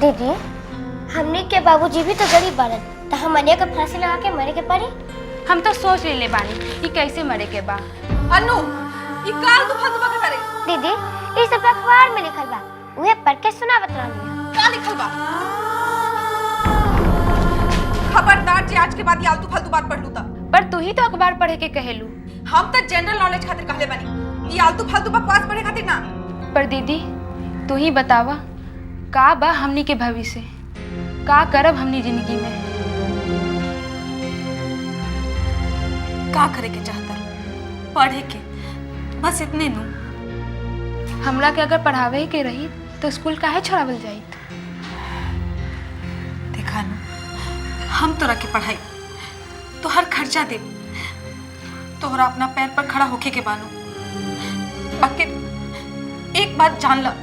दीदी, हमने के बाबूजी भी तो गरीब बारन, तो हमने के फांसी लगा के मरे के पड़ी। हम तो सोच ले बानी कि कैसे मरे के बा। अनु, ये काल तू फालतू बात करे। दीदी, ये सब अखबार में लिखल बा, उहे पढ़ के सुनावत रहनी। का लिखल बा? खबरदार जी, आज के बाद ये आलतू फालतू बात पढ़ लू ता। पर तू ही तो अखबार पढ़े के कहेलू। हम तो जनरल नॉलेज खातिर कहले बानी, ये आलतू फालतू बकवास पढ़े खातिर ना। पर दीदी, तू ही बतावा का बा हमनी के भविष्य, का करब हमनी जिंदगी में। का करे के चाहता? पढ़े के, बस इतने नु। हमरा के अगर पढ़ावे के रही तो स्कूल काहे छोड़ावल जाइत? देखा नु, हम तोरा के पढ़ाई, तो हर खर्चा दे, तोहरा अपना पैर पर खड़ा होके के बानू। बाकी एक बात जान ला,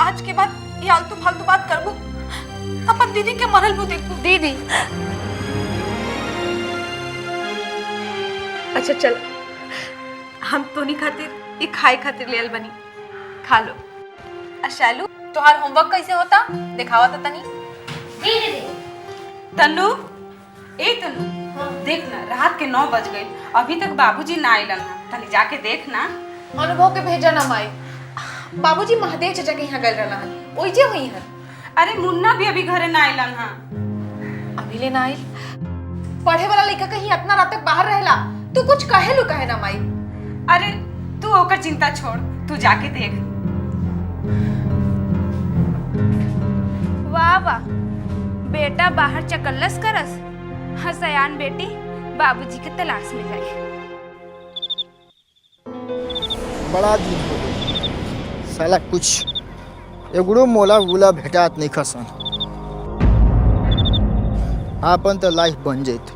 आज के बाद ये आलतू फालतू बात करबू, अपन दीदी के मरल मुंह देखबू। दीदी, अच्छा चल, हम तो नहीं खातिर, ये खाए खातिर लेल बनी, खा लो। अशालू, तोहार होमवर्क कैसे होता दिखावा तो तनी। दीदी, तन्नू, ए तन्नू, देख ना, रात के 9 बज गए, अभी तक बाबूजी ना आइलन। तनी जाके देख ना। अनुभव के भेजा ना माई, बाबूजी महादेव चाचा के यहाँ गए रहलन, ओइजे हुई हन। अरे मुन्ना भी अभी घरे ना आइलन हां। अभी ले ना आइल? पढ़े वाला लड़का कहीं इतना रात तक बाहर रहेला, तू कुछ कहे लू कहे ना माई। अरे तू ओकर चिंता छोड़, तू जाके देख। वाह वाह, बेटा बाहर चकल्लस करस, हसयान बेटी बाबूजी के तलाश में जाए। बड़ा दिन हो गया, साला कुछ एगो मोला गुला भेटात नहीं खसन। आपन तो लाइफ बन जात।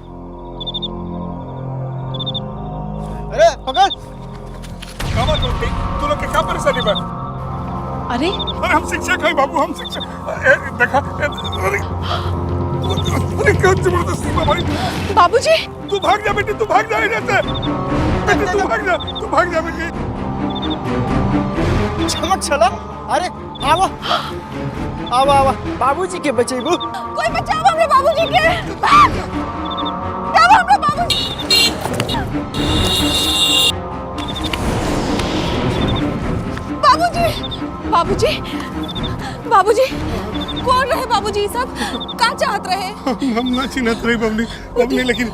अरे पकड़, तू लोग के क्या परेशानी बा? अरे अरे हम शिक्षक हैं बाबू, हम शिक्षक। देखा, अरे क्या जबरदस्ती बा भाई। बाबूजी, तू भाग जा बेटी, तू भाग जा इधर से। बेटी तू भाग जा, तू भाग जा बेटी। चमक चला। अरे आवा आवा आवा, बाबूजी के बचेबू। कोई बचाओ हमरे बाबूजी के। बचाओ हमरे बाबूजी। बाबूजी, बाबूजी, कौन रहे बाबूजी? सब का चाहत रहे? हम ना छीनत रही बबली, लेकिन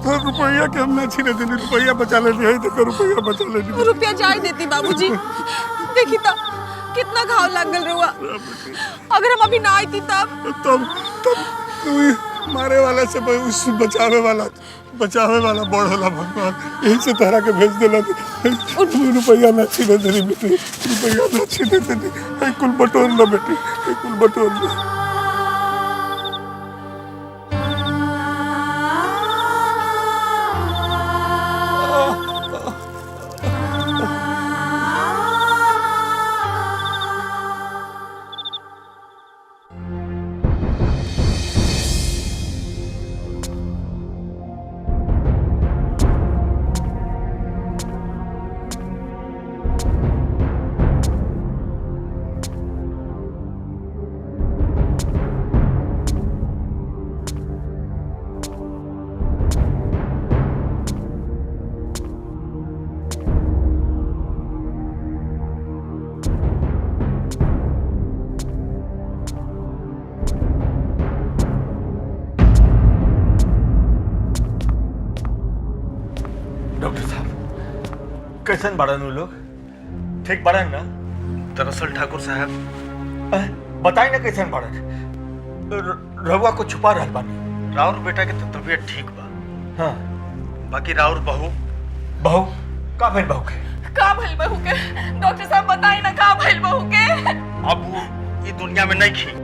रुपया के हम ना छीने देनी। रुपया बचा लेनी, तो रुपया बचा लेनी। रुपया जाए देती बाबूजी। देखी तो कितना घाव लग गल रहुआ। अगर हम अभी ना आई तब तब मारे वाला से उस बचावे वाला बड़ होला भगवान, यही से तहरा के भेज देला। रुपया ना छीने देनी बेटी, रुपया ना छीने देनी। कुल बटोर लो बेटी, कुल बटोर लो। डॉक्टर साहब, कैसन बाड़न वो लोग? ठीक बाड़न ना? दरअसल ठाकुर साहब, बताई ना कैसन बाड़न? रहुआ को छुपा रहल बानी। राउर बेटा के तो तबीयत ठीक बा। हाँ, बाकी राउर बहू का भइल बहू के? का भइल बहू के? डॉक्टर साहब बताई ना का भइल बहू के? अब वो ये दुनिया में नहीं खी।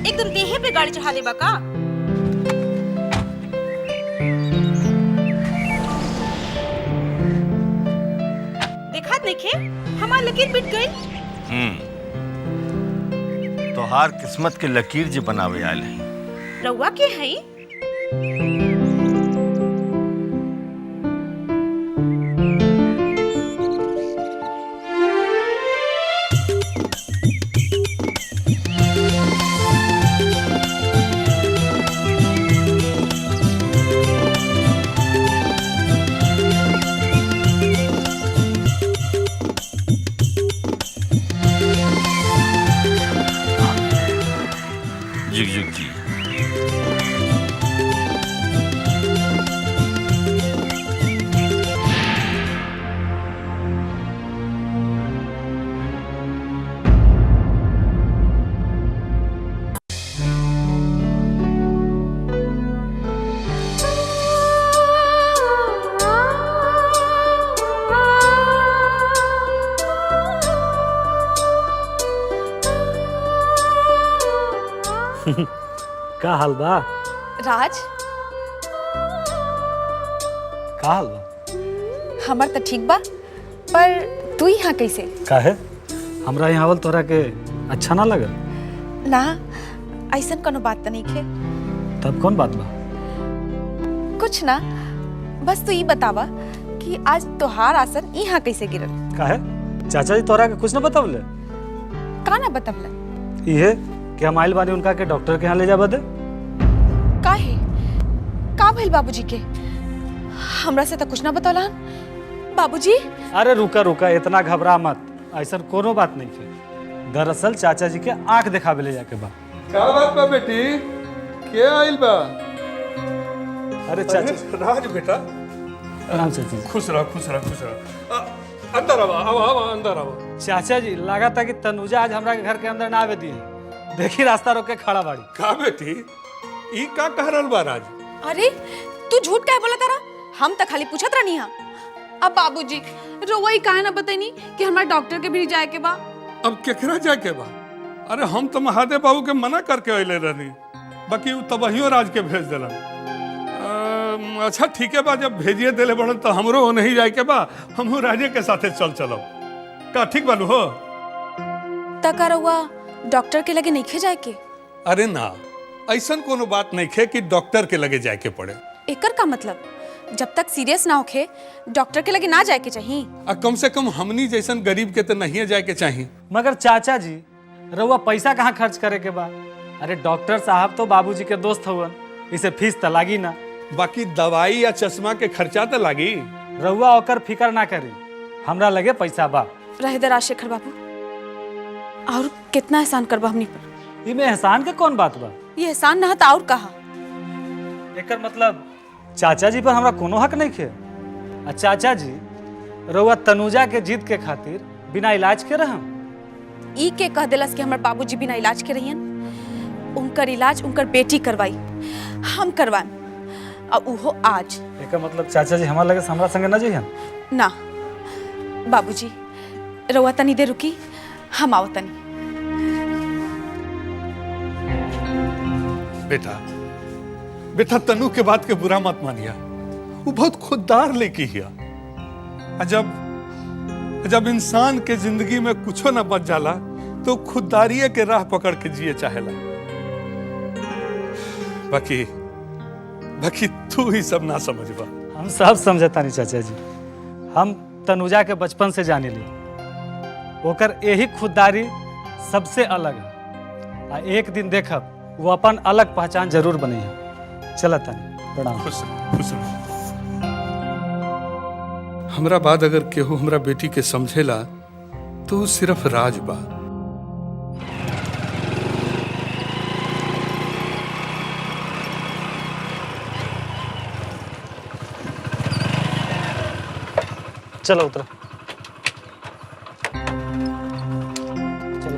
एकदम देहे पे गाड़ी चढ़ा देबा का? नहीं खे, हमार लकीर मिट गई। तोहार किस्मत के लकीर जी बनावे आयल है। रउआ के हई? जुग जुग जी। का हाल बा? राज, का हाल बा? हमर त ठीक बा, पर तू यहाँ कैसे? काहे? हमरा यहाँ आवल तोरा के अच्छा ना लगल? ना, ऐसन कोनो बात त नहीं खे। तब कौन बात बा? कुछ ना, बस तू ये बतावा कि आज तोहार आसन यहाँ कैसे गिरल? काहे? चाचा जी तोरा के कुछ ना बतावले? का ना बतवला? इहे कि हम आइल बानी उनका के डॉक्टर के यहाँ ले जा बदे? काहे? का भइल बाबूजी के? हमरा से तो कुछ ना बतौला। बाबूजी? अरे रुका रुका, इतना घबरा मत, ऐसा कोनो बात नहीं है। दरअसल चाचा जी के आंख दिखावे ले जाके बा। क्या बात बा बेटी? के आइल बा? अरे चाचा, राज बेटा, आराम से जी। खुश रह खुश रह खुश रह। अंदर आवा आवा आवा अंदर आवा। चाचा जी लगा था कि तनुजा आज हमरा के घर के अंदर ना आवे दिए। देखी रास्ता रोक के खड़ा बाड़ी। का बेटी, ई का कह रहल बा राज? अरे तू झूठ काहे बोला तारा? हम तो खाली पूछत रहनी हा। अब बाबूजी रोवई काहे ना बताइनी कि हमरा डॉक्टर के भी जाए के बा? अब केकरा जाए के बा? अरे हम तो महादेव बाबू के मना करके अइले रहनी, बाकी तबहियो राज के भेज दिलन। अच्छा ठीक है बा, जब भेजिए दिले बड़न तो हमरो नहीं जाए के बा, हमहू राजे के साथे चल चलो। का ठीक बालू हो? तका रउआ डॉक्टर के लगे नहीं खे जाए के? अरे ना, ऐसन कोनो बात नहीं खे कि डॉक्टर के लगे जाए के पड़े। एकर का मतलब? जब तक सीरियस ना होखे डॉक्टर के लगे ना जाए के चाहिए। कम से कम हमनी जैसन गरीब के तो नहीं जाए के चाहिए। मगर चाचा जी रउआ पैसा कहाँ खर्च करे के बा? अरे डॉक्टर साहब तो बाबूजी के दोस्त हुवन, इसे फीस तो लागी ना। बाकी दवाई या चश्मा के खर्चा तो लागी। रउआ ओकर फिकर ना करी, हमरा लगे पैसा बा। रहे दे राजशेखर बाबू, और कितना एहसान करबा हमनी पर? इमे एहसान के कौन बात बा? ये एहसान ना था और कहा। एकर मतलब चाचा जी पर हमरा कोनो हक नहीं खे। आ चाचा जी रउआ तनुजा के जीत के खातिर बिना इलाज के रहम? ई के कह दिलस कि हमर बाबूजी बिना इलाज के रहियन? उनकर इलाज उनकर बेटी करवाई, हम करवाएं, और उहो आज। एकर मतलब चाचा जी हमार लगे हमरा संगे न जइहन? ना बाबूजी, रउआ तनी देर रुकी, हम आओ तनी। बेटा बेटा, तनु के बात के बुरा मत मानिया, वो बहुत खुददार लेकी है। जब इंसान के जिंदगी में कुछो न बच जाला तो खुददारिये के राह पकड़ के जिए चाहेला। बाकी तू ही सब ना समझबा। हम सब समझता नहीं चाचा जी, हम तनुजा के बचपन से जाने ली, ओकर यही खुददारी सबसे अलग है। आ एक दिन देखब वो अपन अलग पहचान जरूर बनी है। चला तनी, प्रणाम। खुश रह। हमरा बाद अगर केहू हमरा बेटी के समझेला तो सिर्फ राज बा। चलो उतरो, चलो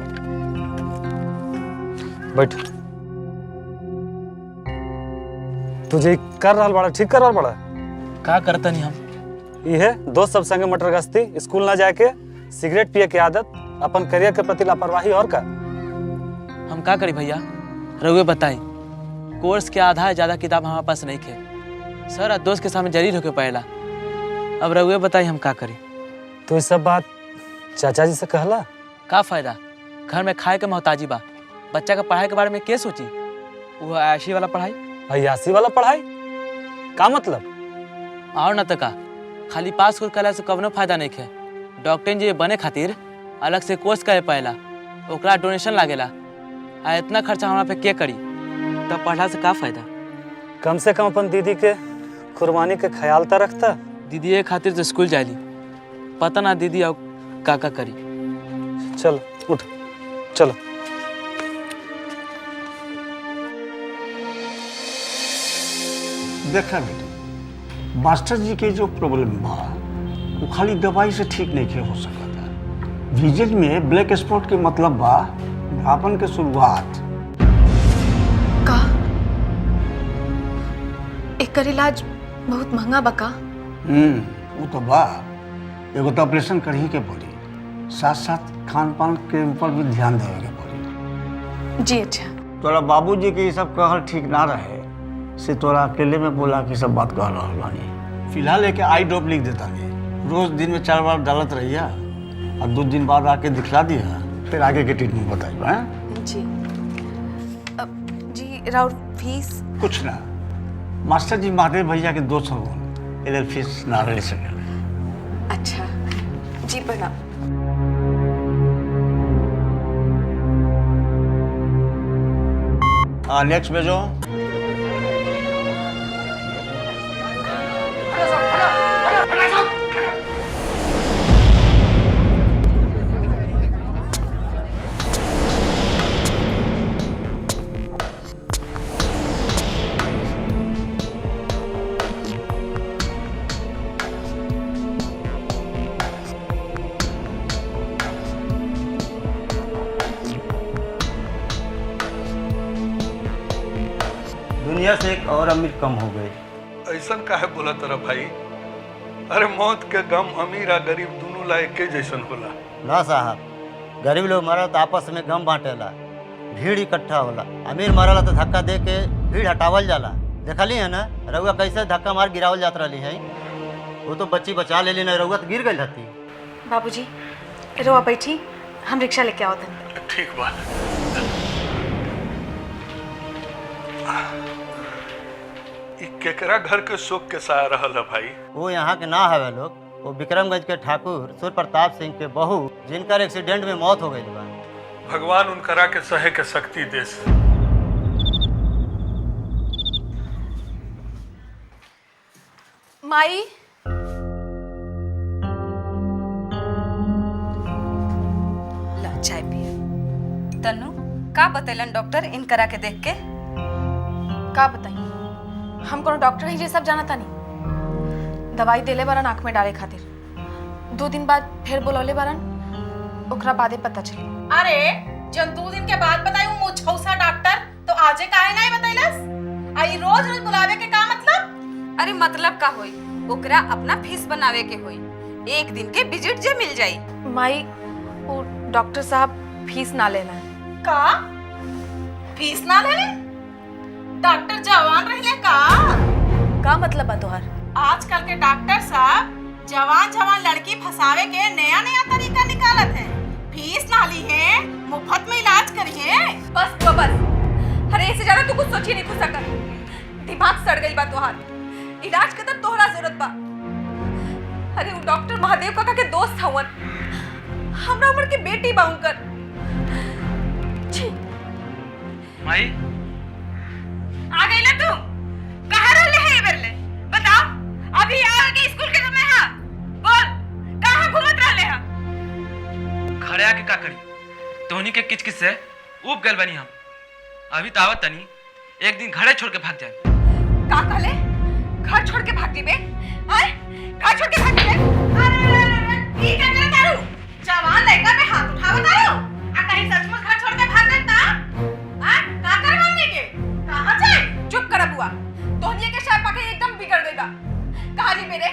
बैठ। तुझे कर रहा बड़ा ठीक कर रहा बड़ा? का करता नहीं हम? ये दोस्त सब संगे मटर गश्ती, स्कूल ना जाके, सिगरेट पिए के आदत, अपन करियर के प्रति लापरवाही, और का? हम का करी भैया, रउए बताई। कोर्स के आधा ज्यादा किताब हमारे पास नहीं थे सर, दोस्त के सामने जरीर होके पड़ेला। अब रउए बताई हम का करी। तो ये सब बात चाचा जी से कहला? का फायदा, घर में खाए के मोहताजी बा। बच्चा के पढ़ाई के बारे में के सोची? वो ऐशी वाला पढ़ाई, अयासी वाला पढ़ाई का मतलब? और न तो का, खाली पास कोर्स कला से कवनो फायदा नहीं है। डॉक्टर जी बने खातिर अलग से कोर्स करे पाएला, ओकरा डोनेशन लागेला। आ इतना खर्चा हमारा पे के करी? तब पढ़ला से का फायदा? कम से कम अपन दीदी के कुर्बानी के ख्याल तो रखता। दीदी ये खातिर तो स्कूल जाली, पता ना दीदी अब का करी। चल उठ, चलो। देखा बेटी, मास्टर जी के जो प्रॉब्लम बा वो खाली दवाई से ठीक नहीं हो सकता। विजन में ब्लैक स्पॉट के मतलब बा बुढ़ापन के शुरुआत। का एकर इलाज बहुत महंगा बा का? वो तो बा, एगो तो ऑपरेशन करही के पड़ी, साथ साथ खान पान के ऊपर भी ध्यान देवे के पड़ी। जी अच्छा। तोरा बाबूजी के ये सब कहल ठीक ना रहे से तोरा अकेले में बोला कि सब बात कह रहा बानी। फिलहाल एक आई ड्रॉप लिख देता नहीं, रोज दिन में 4 बार डालत रहिया और 2 दिन बाद आके दिखला दिया, फिर आगे के ट्रीटमेंट बताइए। जी जी, राउर फीस? कुछ ना, मास्टर जी महादेव भैया के दोस्त हो, इधर फीस ना ले सके। अच्छा जी, प्रणाम। नेक्स्ट भेजो। दुनिया से एक और अमीर कम हो गए। ऐसा काहे बोला तेरा भाई? अरे मौत के गम अमीर आ गरीब दोनों ला एके जैसन होला ना साहब, गरीब लोग मरल तो आपस में गम बांटेला, भीड़ इकट्ठा होला। अमीर मरल तो धक्का दे के भीड़ हटावल जाला। देखली है ना रउआ कैसे धक्का मार गिरावल जात रही है? वो तो बच्ची बचा ले ना, रउआ तो गिर गई रहती। बाबूजी रउआ बैठी, हम रिक्शा लेके आओ तन। ठीक बात। केकरा घर के शोक के साया रहल है भाई? वो यहाँ के ना हवे लोग, वो विक्रमगंज के ठाकुर सूर्य प्रताप सिंह के बहू, जिनकर एक्सीडेंट में मौत हो गई बा। भगवान उनकरा के सहे के शक्ति देस। माई, ला चाय पिए। तनु का बतैलन डॉक्टर इनकरा के देख के? का बताई, हम कोनो डॉक्टर ही जे सब जाना तानी। दवाई देले बारन आँख में डाले खातिर, 2 दिन बाद फिर बोलौले बारन, ओकरा बादे पता चली। अरे जब 2 दिन के बाद बताई वो मुझौसा डॉक्टर तो आजे काहे नहीं बतैलस? आई रोज रोज बुलावे के का मतलब? अरे मतलब का होई, ओकरा अपना फीस बनावे के होई, 1 दिन के विजिट जे मिल जाई। माई वो डॉक्टर साहब फीस ना लेना। का फीस ना ले? डॉक्टर जवान रहले का मतलब बा तोहार? आजकल के डॉक्टर साहब जवान जवान लड़की फंसावे के नया नया तरीका निकालत है। फीस ना ली है, मुफ्त में इलाज करी है। बस तो बस, अरे इससे ज्यादा तू कुछ सोची नहीं खुद सकत। दिमाग सड़ गई बा तोहार, इलाज के तो तोहरा जरूरत बा। अरे वो डॉक्टर महादेव काका के दोस्त हवन, हमरा उम्र की बेटी बा उनकर। छी माई आ गई ना तू? कहाँ रहले है ये बेरले? बताओ, अभी आगे स्कूल के समय है, बोल कहाँ घूमत रहले है? घरे आके का करी, तोहनी के किच किच से ऊब गल बनी हम। अभी तो आवत तनी, एक दिन घरे छोड़ के भाग जाए। का कहले? घर छोड़ के भाग जीबे? आए घर छोड़ के भाग जीबे? अरे ई का करे तारू? जवान लड़का पे हाथ उठावत आयो आ कहीं सचमुच घर छोड़ के भाग गई ता? हां का कर मानने के? कहां जाए? चुप कर बुआ, तोहनी के शायद पाके एकदम बिगड़ गई बा। कहाँ जीबे रे?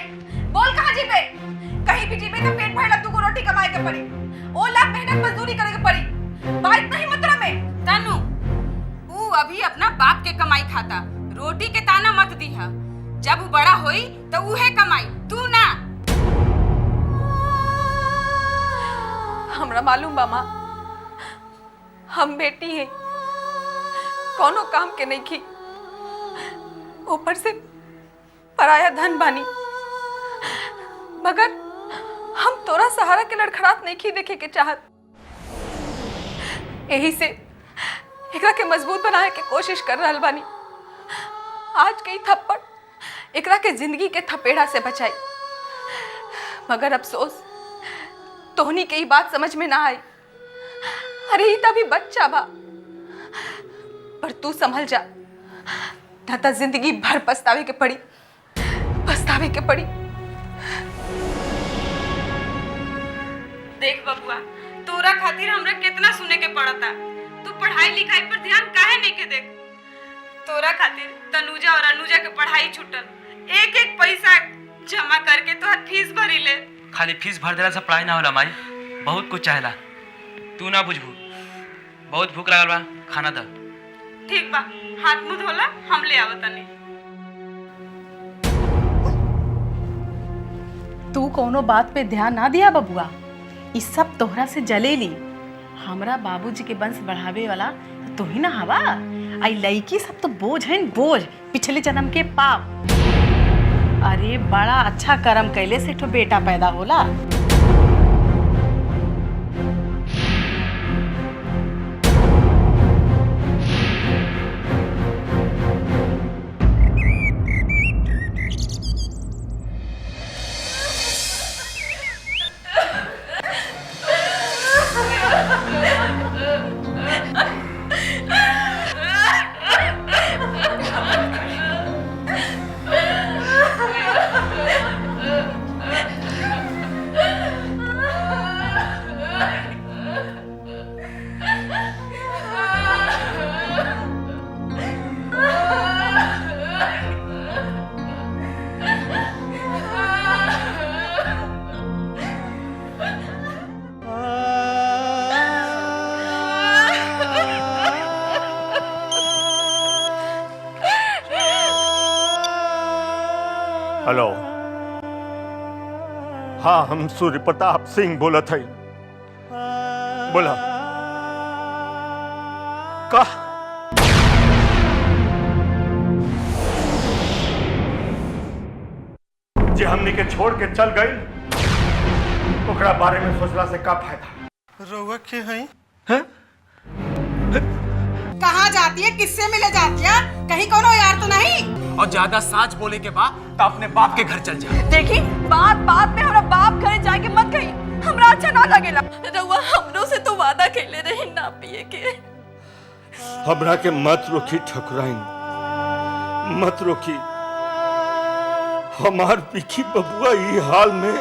बोल कहाँ जीबे? कहीं भी जीबे तो पेट भरला 2 गो रोटी कमाए के पड़ी, ओ लाख मेहनत मजदूरी करे के पड़ी। बात नहीं मतलब में तनु, ऊ अभी अपना बाप के कमाई खाता, रोटी के ताना मत दीहा। जब वो बड़ा होई तो उहे कमाई, तू ना। हमरा मालूम बा माँ, हम बेटी हैं, कोनो काम के नहीं की, ऊपर से पराया धन बानी, मगर हम तोरा सहारा के लड़खड़ात नहीं की देखे के चाहत। यही से एकरा के मजबूत बनाए के कोशिश कर रहल बानी। आज कई थप्पड़ एकरा के जिंदगी के थपेड़ा से बचाई, मगर अफसोस तोहनी के ही बात समझ में ना आई। अरे ही तभी बच्चा बा, पर तू संभल जा, ना तो जिंदगी भर पछतावे के पड़ी, पछतावे के पड़ी। देख बबुआ, तोरा खातिर हमरा कितना सुने के पड़ता। तू पढ़ाई लिखाई पर ध्यान काहे नहीं के देख? तोरा खातिर तनुजा और अनुजा के पढ़ाई छूटल, एक एक पैसा जमा करके तोहर फीस भरी ले। खाली फीस भर देला से पढ़ाई ना होला माई, बहुत कुछ चाहेला। तू ना बुझबू, बहुत भूख लागल बा, खाना द। ठीक बा, हाथ मुंह धोला, हम ले आवतनी। तू कोनो बात पे ध्यान ना दिया बबुआ, ई सब तोहरा से जलेली। हमरा बाबूजी के वंश बढ़ावे वाला तो ही ना हवा। आई लड़की सब तो बोझ है, बोझ, पिछले जन्म के पाप। अरे बड़ा अच्छा कर्म कैले से तो बेटा पैदा होला। हेलो, हाँ हम सूर्य प्रताप सिंह बोलत हई। बोला का? जे हमनी के छोड़ के चल गई, ओकरा बारे में सोचला से का फायदा? रउआ के हई? कहाँ जाती है, किससे मिले जाती है? कहीं कोनो यार तो नहीं? और ज्यादा साच बोले के बाद तो अपने बाप के घर चल जा। देखी, बात बात में हमरा बाप घरे जाके मत कही, हमरा अच्छा ना लगेला। रउआ हमरो से तो वादा कैले रही ना पिए के। हमरा के मत रोकी ठकुराइन, मत रोकी। हमार पिखी बबुआ ई हाल में